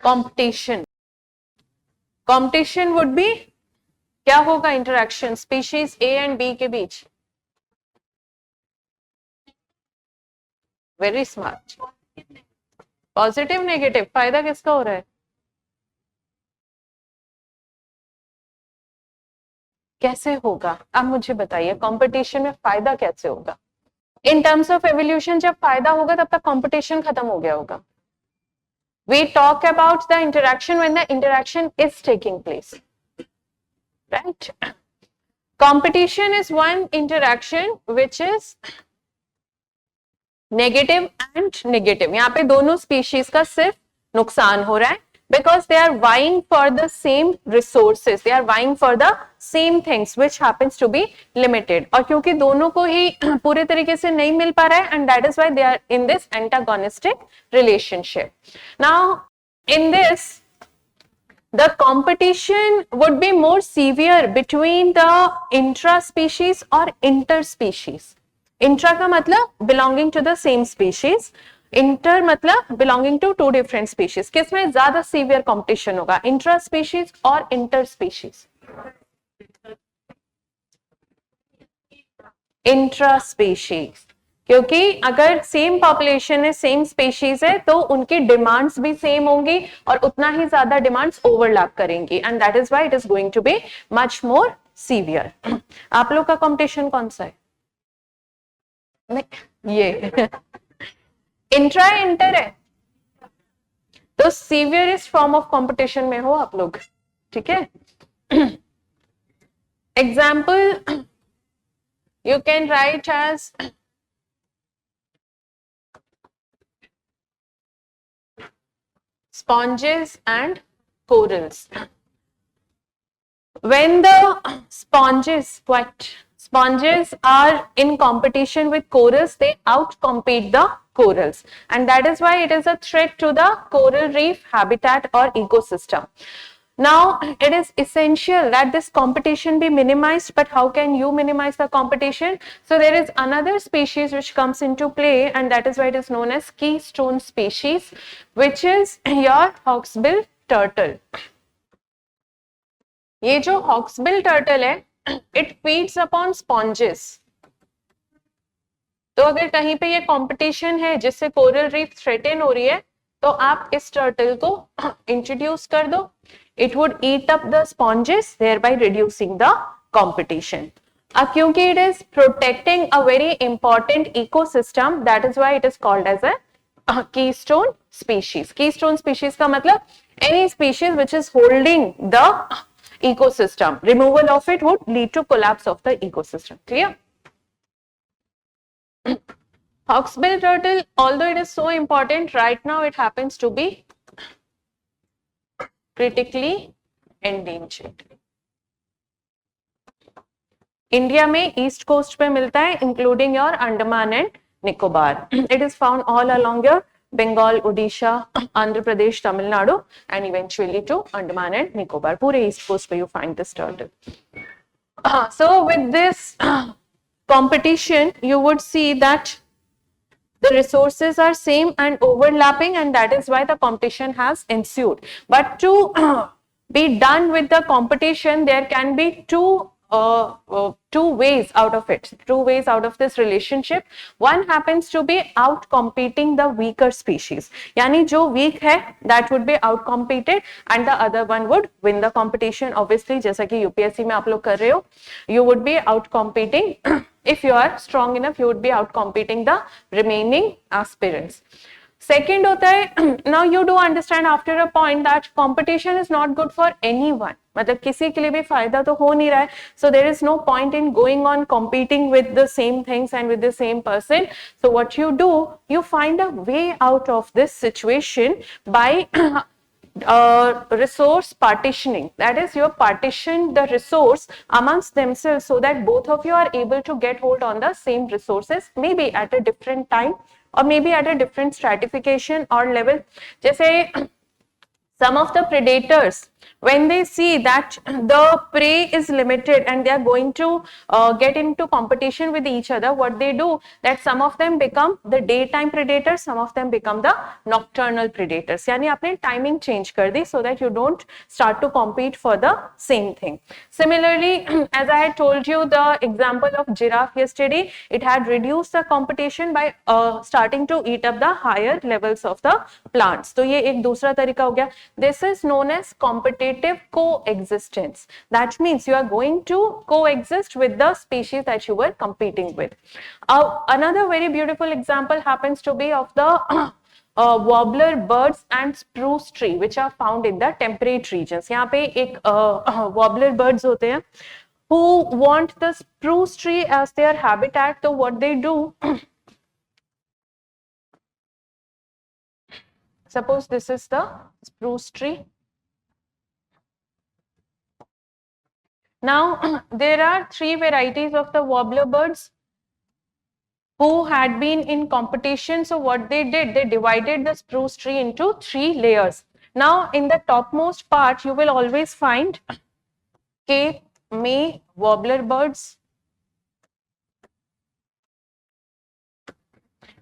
Competition, competition would be, क्या होगा interaction species A and B के बीच? वेरी स्मार्ट, पॉजिटिव नेगेटिव, फायदा किसका हो रहा है? कैसे होगा अब मुझे बताइए, कंपटीशन में फायदा कैसे होगा? इन टर्म्स ऑफ एवोल्यूशन जब फायदा होगा तब तक कंपटीशन खत्म हो गया होगा. We talk about the interaction when the interaction is taking place, right? Competition is one interaction which is negative and negative. यहाँ पे दोनों species का सिर्फ नुकसान हो रहा है because they are vying for the same resources, they are vying for the same things which happens to be limited. और क्योंकि दोनों को ही पूरे तरीके से नहीं मिल पा रहा है and that is why they are in this antagonistic relationship. Now in this, the competition would be more severe between the intra-species or interspecies. Intra का मतलब belonging to the same species, inter मतलब belonging to two different species. किसमें ज्यादा severe competition होगा, intra-species और interspecies? Intra-species, क्योंकि अगर same population है, सेम स्पीशीज है, तो उनकी डिमांड्स भी सेम होंगी और उतना ही ज्यादा डिमांड्स ओवरलैप करेंगी and that is why it is going to be much more severe. आप लोग का कंपटीशन कौन सा है? ये इंट्रा इंटर है, तो सीवियरेस्ट फॉर्म ऑफ कंपटीशन में हो आप लोग, ठीक है? Example you can write as sponges and corals. When the sponges are in competition with corals, they outcompete the corals, and that is why it is a threat to the coral reef habitat or ecosystem. Now it is essential that this competition be minimized, but how can you minimize the competition? So there is another species which comes into play, and that is why it is known as keystone species, which is your hawksbill turtle. ये जो hawksbill turtle है, it feeds upon sponges. तो अगर कहीं पे ये competition है जिससे कोरल रीफ थ्रेटन हो रही है, तो आप इस टर्टल को इंट्रोड्यूस कर दो. It would eat up the sponges, thereby reducing the competition. क्योंकि it is protecting a very important ecosystem, that is why it is called as a keystone species. Keystone species का मतलब any species which is holding the ecosystem. Removal of it would lead to collapse of the ecosystem. Clear? Hawksbill turtle, although it is so important, right now it happens to be critically endangered. India में east coast पे मिलता है, including your Andaman and Nicobar. It is found all along your Bengal, Odisha, Andhra Pradesh, Tamil Nadu and eventually to Andaman and Nicobar. पूरे east coast पे you find this turtle. So with this competition, you would see that the resources are same and overlapping, and that is why the competition has ensued. But to be done with the competition, there can be two ways out of it, two ways out of this relationship. One happens to be out competing the weaker species, yani jo weak hai that would be out competed, and the other one would win the competition. Obviously jaisa ki UPSC mein aap log kar rahe ho, you would be out competing if you are strong enough, you would be out competing the remaining aspirants. Second होता है, now you do understand after a point that competition is not good for anyone. मतलब किसी के लिए भी फायदा तो हो नहीं रहा है. So there is no point in going on competing with the same things and with the same person. So what you do, you find a way out of this situation by resource partitioning. That is, you partition the resource amongst themselves so that both of you are able to get hold on the same resources, maybe at a different time or maybe at a different stratification or level. जैसे some of the predators, when they see that the prey is limited and they are going to get into competition with each other, what they do, that some of them become the daytime predators, some of them become the nocturnal predators. यानी आपने timing change कर दी so that you don't start to compete for the same thing. Similarly, as I had told you the example of giraffe yesterday, it had reduced the competition by starting to eat up the higher levels of the plants. तो ये एक दूसरा तरीका हो गया. This is known as competitive coexistence. That means you are going to coexist with the species that you were competing with. Another very beautiful example happens to be of the warbler birds and spruce tree which are found in the temperate regions. यहाँ पे एक warbler birds होते हैं who want the spruce tree as their habitat. So what they do, suppose this is the spruce tree. Now there are three varieties of the warbler birds who had been in competition. So what they did, they divided the spruce tree into three layers. Now in the topmost part you will always find Cape May warbler birds.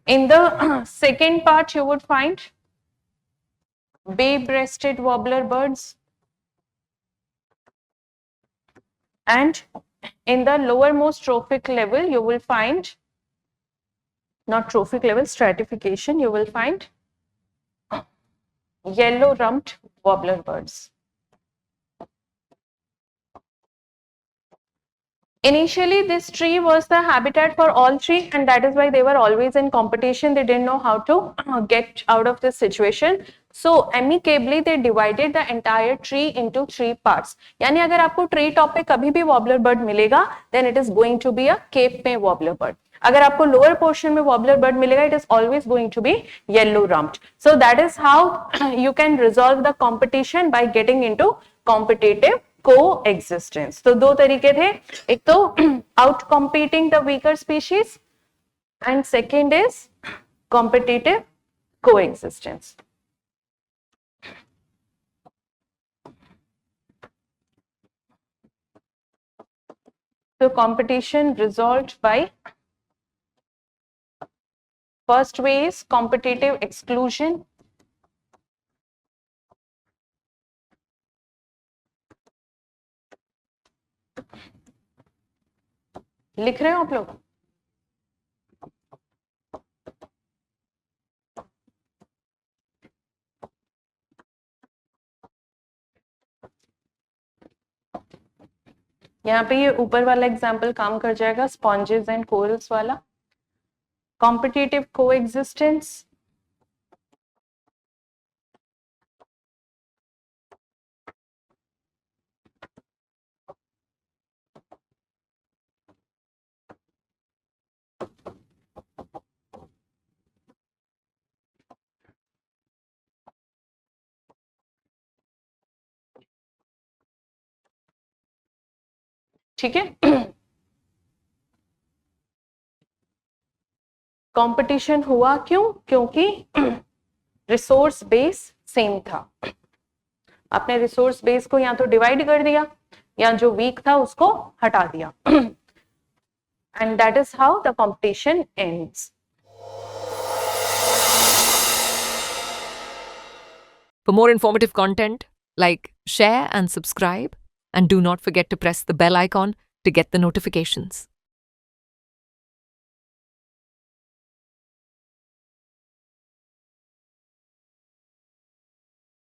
In the second part you would find bay-breasted warbler birds, and in the lowermost trophic level you will find, not trophic level, stratification, you will find yellow-rumped warbler birds. Initially this tree was the habitat for all three and that is why they were always in competition. They didn't know how to get out of this situation. So amicably they divided the entire tree into three parts. यानी अगर आपको tree top पे कभी भी warbler bird मिलेगा then it is going to be a cape में warbler bird. अगर आपको लोअर पोर्शन में वॉबलर बर्ड मिलेगा it is always going to be yellow rumped. So that is how you can resolve the competition by getting into competitive coexistence. तो दो तरीके थे, एक तो out competing the weaker species and second is competitive coexistence. So competition resolved by, first way is competitive exclusion. लिख रहे हो आप लोग? यहाँ पे ये ऊपर वाला एग्जाम्पल काम कर जाएगा, स्पॉन्जेस एंड कोरल्स वाला. कॉम्पिटिटिव कोएग्जिस्टेंस, ठीक है. कंपटीशन हुआ क्यों? क्योंकि रिसोर्स बेस सेम था. आपने रिसोर्स बेस को या तो डिवाइड कर दिया या जो वीक था उसको हटा दिया. And that is how the competition ends. For more informative content, like, share and subscribe, and do not forget to press the bell icon to get the notifications.